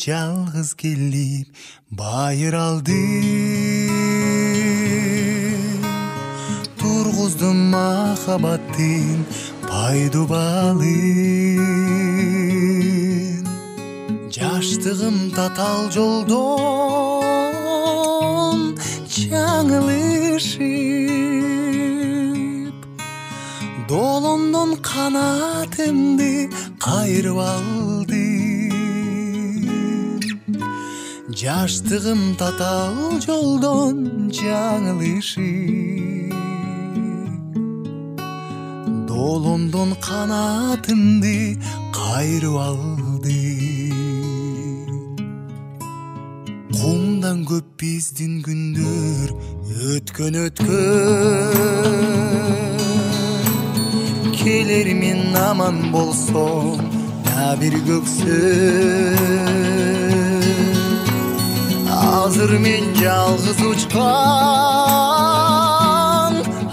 жалгыз келип байыр алды. Тургуздум махабаттын пайдубалын. Жаштыгым татал жолдон жаңылышып, долондон канатымды кайрып алды. Жаштыгым татал жолдон жаңылышып, долондон канатымды кайрып алды. Кумдан көп биздин күндөр өткөн. Келер мен аман болсом да бир көксөп. Азыр мен жалгыз учкан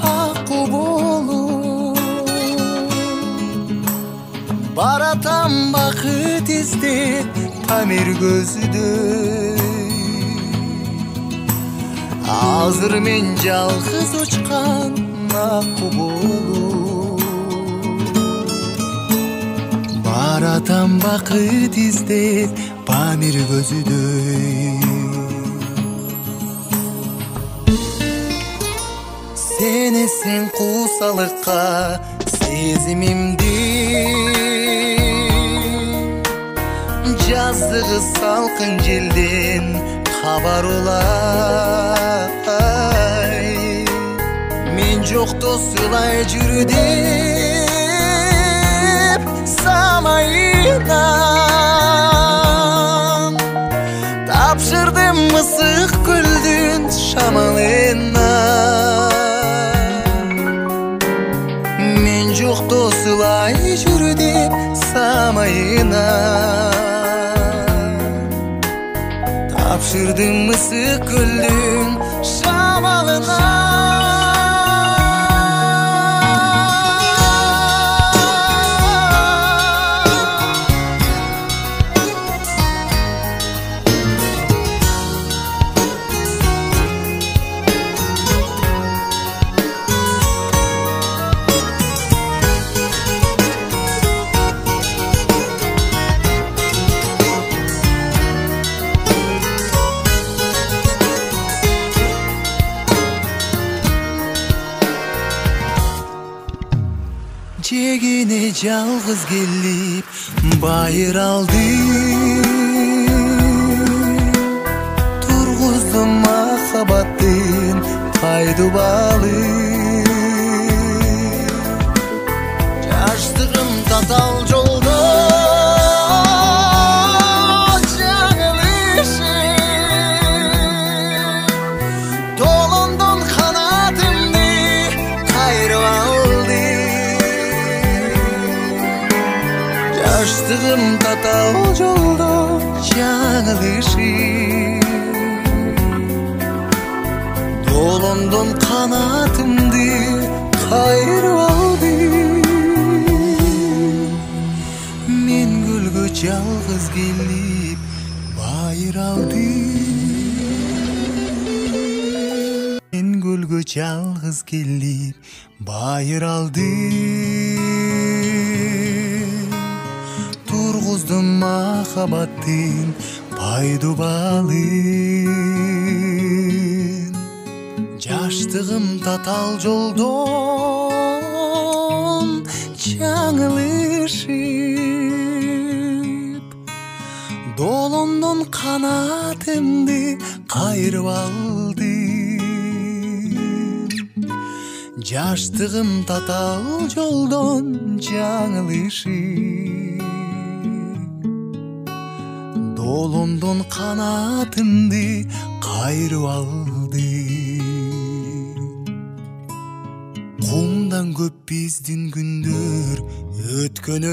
акку болуп, баратам бакыт издеп Памир көзүдөй. Азыр мен жалгыз учкан акку болуп, баратам бакыт издеп Памир көзүдөй. Сенесең куусалыкка сезимимди, жаздыгы салкын желден кабар улай. Мен жокто сылай жүрү деп самайынан тапшырдым мысык көлдүн шамалына. Мен жокто сылай жүрү деп самайынан тапшырдым мысык көлдүн шамалына. Жегине жалгыз келип байыр алды. Тургуздум махабаттын пайдубалын. Жаштыгым татал жолдо жаңылышып, долондон канатымды кайрып алды. Жаштыгым татал жолдо жаңылышып, долондон канатымды кайрып алды. Мен көлгө жалгыз келип байыр алды. Мен көлгө жалгыз келип байыр алды. Тургуздум махабаттын пайдубалын. Жаштыгым татал жолдон жаңылышып, долондон канатымды кайрып алды. Жаштыгым татал жолдон жаңылышып, долондон канатымды кайрып алды. Кумдан көп биздин күндөр өткөн.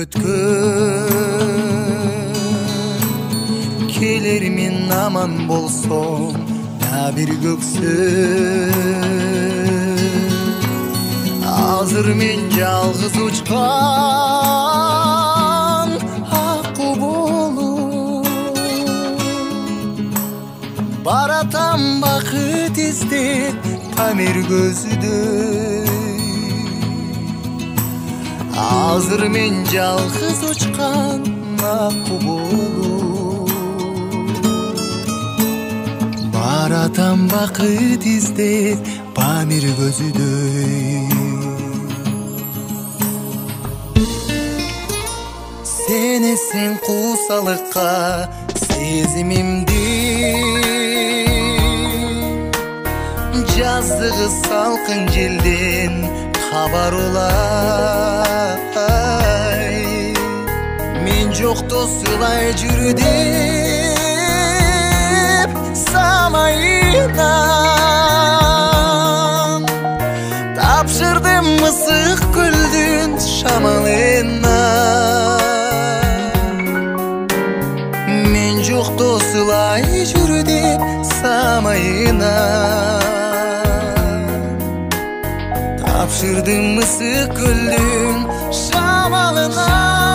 Келер мен аман болсом да бир көксөп. Азыр мен жалгыз учкан акку болуп, Baratам бақыт іздеп Памир көзүдөй. Азыр мен жалгыз учкан акку болуп. Баратам бақыт іздеп Памир көзүдөй. Сенесиң куусалыкка сезимимди, жаздыгы салкын желден кабар улай. Мен жокто сылай жүрү деп самайынан тапшырдым мысык көлдүн шамалына. Мен жокто сылай жүрү деп самайына тапшырдым мысык көлдүн шамалына.